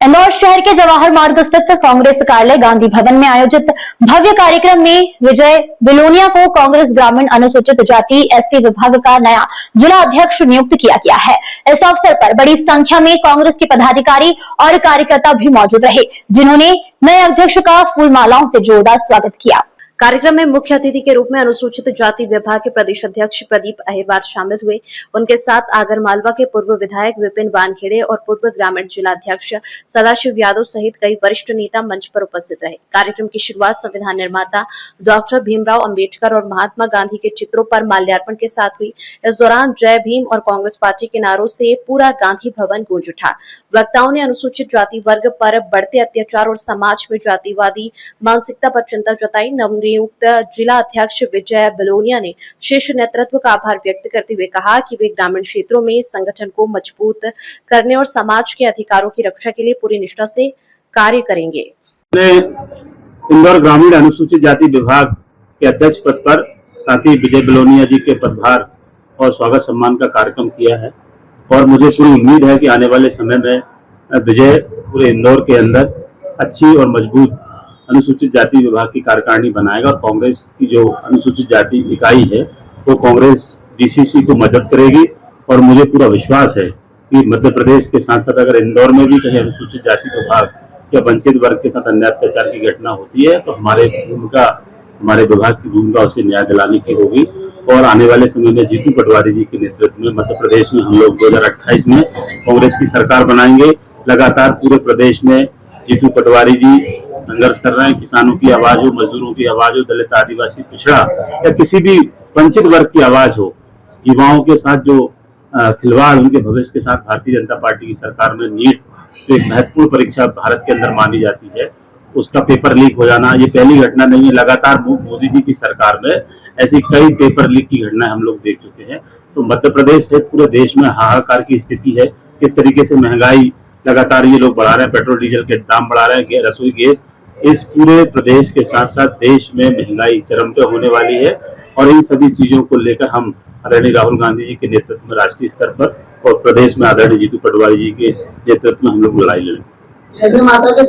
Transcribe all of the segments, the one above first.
इंदौर शहर के जवाहर मार्ग स्थित कांग्रेस कार्यालय गांधी भवन में आयोजित भव्य कार्यक्रम में विजय बिलोनिया को कांग्रेस ग्रामीण अनुसूचित जाति एससी विभाग का नया जिला अध्यक्ष नियुक्त किया गया है। इस अवसर पर बड़ी संख्या में कांग्रेस के पदाधिकारी और कार्यकर्ता भी मौजूद रहे, जिन्होंने नए अध्यक्ष का फूल मालाओं से जोरदार स्वागत किया। कार्यक्रम में मुख्य अतिथि के रूप में अनुसूचित जाति विभाग के प्रदेश अध्यक्ष प्रदीप अहिरवार शामिल हुए। उनके साथ आगर मालवा के पूर्व विधायक विपिन वानखेड़े और पूर्व ग्रामीण जिला अध्यक्ष सदाशिव यादव सहित कई वरिष्ठ नेता मंच पर उपस्थित रहे। कार्यक्रम की शुरुआत संविधान निर्माता डॉक्टर भीमराव अंबेडकर और महात्मा गांधी के चित्रों पर माल्यार्पण के साथ हुई। इस दौरान जय भीम और कांग्रेस पार्टी के नारों से पूरा गांधी भवन गूंज उठा। वक्ताओं ने अनुसूचित जाति वर्ग पर बढ़ते अत्याचार और समाज में जातिवादी मानसिकता पर चिंता जताई। नियुक्त जिला अध्यक्ष विजय बिलोनिया ने शीर्ष नेतृत्व का आभार व्यक्त करते हुए कहा कि वे ग्रामीण क्षेत्रों में संगठन को मजबूत करने और समाज के अधिकारों की रक्षा के लिए पूरी निष्ठा से कार्य करेंगे। इंदौर ग्रामीण अनुसूचित जाति विभाग के अध्यक्ष पद पर साथी विजय बिलोनिया जी के पदभार और स्वागत सम्मान का कार्यक्रम किया है और मुझे पूरी उम्मीद है कि आने वाले समय में विजय पूरे इंदौर के अंदर अच्छी और मजबूत अनुसूचित जाति विभाग की कार्यकारिणी बनाएगा और कांग्रेस की जो अनुसूचित जाति इकाई है वो कांग्रेस डीसीसी को मदद करेगी। और मुझे पूरा विश्वास है कि मध्य प्रदेश के साथ साथ अगर इंदौर में भी कहीं अनुसूचित जाति विभाग या वंचित वर्ग के साथ अन्याय अत्याचार की घटना होती है तो हमारे विभाग की भूमिका उसे न्याय दिलाने की होगी। और आने वाले समय में जीतू पटवारी जी के नेतृत्व में मध्य प्रदेश में हम लोग 2028 में कांग्रेस की सरकार बनाएंगे। लगातार पूरे प्रदेश में जीतू पटवारी जी संघर्ष कर रहे हैं। किसानों की आवाज हो, मजदूरों की आवाज हो, दलित आदिवासी पिछड़ा या किसी भी वंचित वर्ग की आवाज हो, युवाओं के साथ जो खिलवाड़, उनके भविष्य के साथ भारतीय जनता पार्टी की सरकार में नीट जो एक महत्वपूर्ण परीक्षा भारत के अंदर मानी जाती है उसका पेपर लीक हो जाना ये पहली घटना नहीं है। लगातार मोदी जी की सरकार में ऐसी कई पेपर लीक की घटनाएं हम लोग देख चुके हैं। तो मध्य प्रदेश सहित पूरे देश में हाहाकार की स्थिति है। किस तरीके से महंगाई लगातार ये लोग बढ़ा रहे हैं, पेट्रोल डीजल के दाम बढ़ा रहे हैं, रसोई गैस, इस पूरे प्रदेश के साथ साथ देश में महंगाई चरम पे होने वाली है। और इन सभी चीजों को लेकर हम आदरणीय राहुल गांधी जी के नेतृत्व में राष्ट्रीय स्तर पर और प्रदेश में आदरणीय जीतू पटवारी जी के नेतृत्व में हम लोग लड़ाई लड़ेंगे।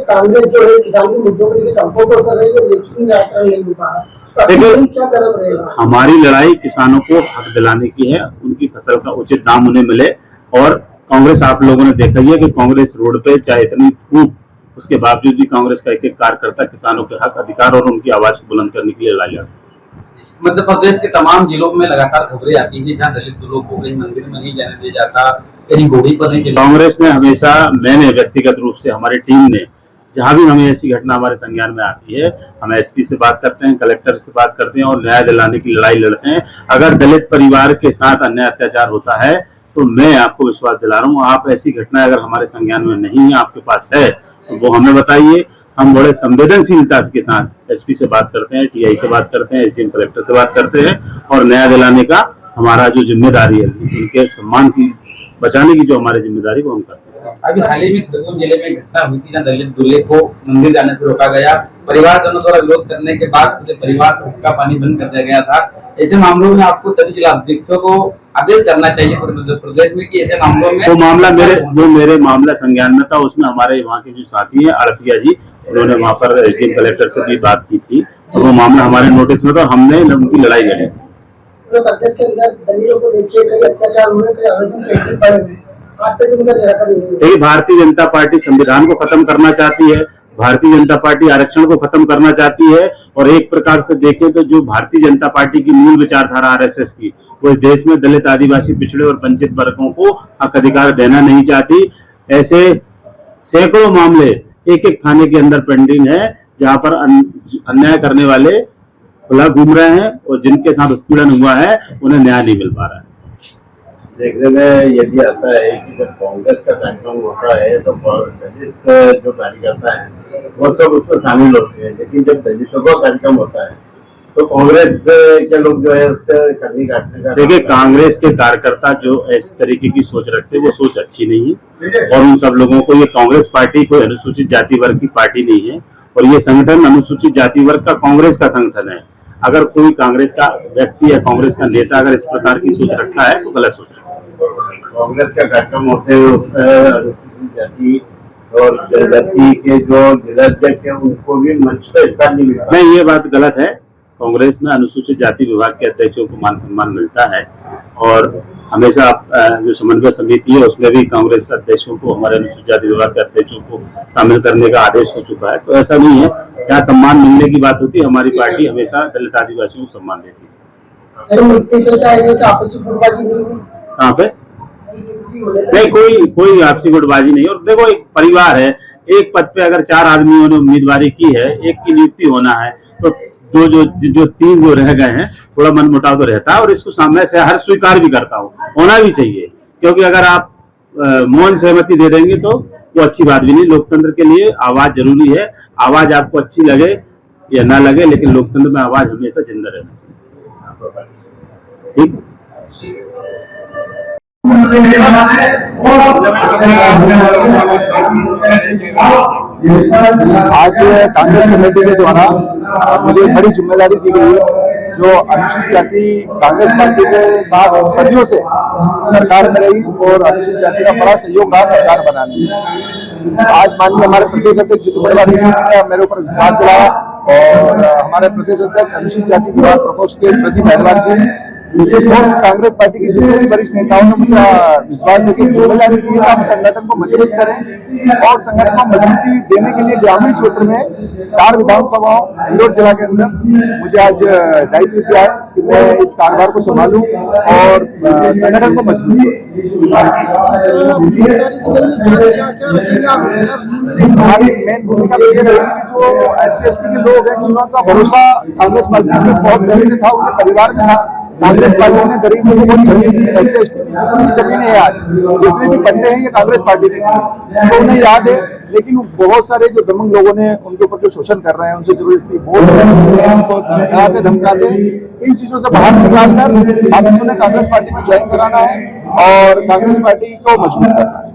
कांग्रेस जो है किसान के मुद्दों के लिए संपर्क कर रही है लेकिन नहीं हो पा रहा, तो क्या कदम रहेगा? हमारी लड़ाई किसानों को हक दिलाने की है, उनकी फसल का उचित दाम उन्हें मिले। और कांग्रेस, आप लोगों ने देखा ही है कि कांग्रेस रोड पे चाहे इतनी धूप, उसके बावजूद भी कांग्रेस का एक कार्यकर्ता किसानों के हक, अधिकार और उनकी आवाज को बुलंद करने के लिए लड़ाई लड़ती है। मध्य प्रदेश के तमाम जिलों में लगातार खबरें आती हैं जहाँ दलित लोगों को कहीं मंदिर में नहीं जाने दिया जाता, कहीं घोड़ी पर नहीं। कांग्रेस ने हमेशा, मैंने व्यक्तिगत रूप से, हमारी टीम ने, जहाँ भी हमें ऐसी घटना हमारे संज्ञान में आती है, हम एसपी से बात करते हैं, कलेक्टर से बात करते हैं और न्याय दिलाने की लड़ाई लड़ते हैं। अगर दलित परिवार के साथ अन्याय अत्याचार होता है तो मैं आपको विश्वास दिला रहा हूँ, आप ऐसी घटना अगर हमारे संज्ञान में नहीं है, आपके पास है, तो वो हमें बताइए। हम बड़े संवेदनशीलता के साथ एसपी से बात करते हैं, टीआई से बात करते हैं, एसडीएम कलेक्टर से बात करते हैं और न्याय दिलाने का हमारा जो जिम्मेदारी है, उनके सम्मान की बचाने की जो हमारी जिम्मेदारी वो हम करते हैं। अभी हाल ही में खरगोन जिले में घटना हुई थी जहाँ दलित दूल्हे को मंदिर जाने से रोका गया। परिवार दोनों द्वारा विरोध करने के बाद पूरे परिवार को हुक्का पानी बंद कर दिया गया था। ऐसे मामलों में आपको सभी जिला अध्यक्षों को आदेश करना चाहिए पूरे मध्य प्रदेश में कि ऐसे मामलों में वो मामला मेरे मामला संज्ञान में था, उसमें हमारे वहाँ के जो साथी है आड़तिया जी, उन्होंने वहाँ पर एसडीएम कलेक्टर से भी बात की थी और वो मामला हमारे नोटिस में था, हमने उनकी लड़ाई लड़ी। प्रदेश के अंदर दलितों को देखिए कई अत्याचार हुए, कई आवेदन पेंडिंग पड़े हैं, आज तक उनका निराकरण नहीं हुआ। भारतीय जनता पार्टी संविधान को खत्म करना चाहती है, भारतीय जनता पार्टी आरक्षण को खत्म करना चाहती है और एक प्रकार से देखें तो जो भारतीय जनता पार्टी की मूल विचारधारा आरएसएस की, वो इस देश में दलित आदिवासी पिछड़े और वंचित वर्गों को हक अधिकार देना नहीं चाहती। ऐसे सैकड़ों मामले एक एक थाने के अंदर पेंडिंग है जहां पर अन्याय करने वाले खुला घूम रहे हैं और जिनके साथ उत्पीड़न हुआ है उन्हें न्याय नहीं मिल पा रहा है। देखने में ये भी आता है कि जब कांग्रेस का कार्यक्रम होता है तो दलित जो कार्यकर्ता है वो सब उसमें शामिल होते हैं, लेकिन जब दलितों का कार्यक्रम होता है तो कांग्रेस के लोग जो है उससे कमी काटने का। देखिए, कांग्रेस के कार्यकर्ता जो इस तरीके की सोच रखते हैं वो सोच अच्छी नहीं है और उन सब लोगों को, ये कांग्रेस पार्टी कोई अनुसूचित जाति वर्ग की पार्टी नहीं है और ये संगठन अनुसूचित जाति वर्ग का कांग्रेस का संगठन है। अगर कोई कांग्रेस का व्यक्ति या कांग्रेस का नेता अगर इस प्रकार की सोच रखता है तो गलत सोच रखता है। कांग्रेस का कार्यक्रम होते हुए अनुसूचित जाति और जनजाति के जो जिलाध्यक्ष है उनको भी मंच पर स्थान नहीं मिलता। नहीं, ये बात गलत है। कांग्रेस में अनुसूचित जाति विभाग के अध्यक्षों को मान सम्मान मिलता है और हमेशा जो समन्वय समिति है उसमें भी कांग्रेस अध्यक्षों को, हमारे अनुसूचित जाति विभाग के अध्यक्षों को शामिल करने का आदेश हो चुका है। तो ऐसा नहीं है, जहाँ सम्मान मिलने की बात होती है हमारी पार्टी हमेशा दलित आदिवासियों को सम्मान देती है। कहाँ पे? नहीं, कोई आपसी गुटबाजी नहीं। और देखो, एक परिवार है, एक पद पे अगर 4 आदमियों ने उम्मीदवारी की है, एक की नियुक्ति होना है, तो जो 3 जो रह गए हैं, थोड़ा मनमुटाव तो रहता है और इसको सामने से हर स्वीकार भी करता हूँ, होना भी चाहिए। क्योंकि अगर आप मौन सहमति दे देंगे तो वो अच्छी बात भी नहीं। लोकतंत्र के लिए आवाज जरूरी है। आवाज आपको अच्छी लगे या ना लगे, लेकिन लोकतंत्र में आवाज हमेशा जिंदा रहना चाहिए। ठीक। आज कांग्रेस कमेटी के द्वारा मुझे बड़ी जिम्मेदारी दी गई है, जो अनुसूचित जाति कांग्रेस पार्टी के साथ सदियों से सरकार में रही और अनुसूचित जाति का बड़ा सहयोग रहा सरकार बनाने में। आज माननीय हमारे प्रदेश अध्यक्ष जीतू पटवारी जी ने मेरे ऊपर विश्वास दिलाया और हमारे प्रदेश अध्यक्ष अनुसूचित जाति विभाग प्रकोष्ठ के प्रदीप पहलवान जी और कांग्रेस पार्टी के जितने भी वरिष्ठ नेताओं ने मुझे विश्वास देकर जिम्मेदारी दी है हम संगठन को मजबूत करें और संगठन को मजबूती देने के लिए ग्रामीण क्षेत्र में 4 विधानसभाओं इंदौर जिला के अंदर मुझे आज दायित्व दिया है कि मैं इस कारोबार को संभालूं और संगठन को मजबूत हमारी मेन भूमिका ये रहेगी कि जो SC/ST के लोग हैं जिनका भरोसा कांग्रेस पार्टी में बहुत पहले से था, उनके परिवार में था। कांग्रेस पार्टी ने गरीब लोगों को जमीन दी, SC/ST की जितनी भी जमीनें हैं आज जितने भी पट्टे हैं ये कांग्रेस पार्टी ने दी, तो उन्हें याद है। लेकिन बहुत सारे जो दमंग लोगों ने उनके ऊपर जो शोषण कर रहे हैं, उनसे जबरदस्ती बोल रहे हैं, उनको धमकाते इन चीजों से बाहर निकालकर आप उन्हें कांग्रेस पार्टी में ज्वाइन कराना है और कांग्रेस पार्टी को मजबूत करना है।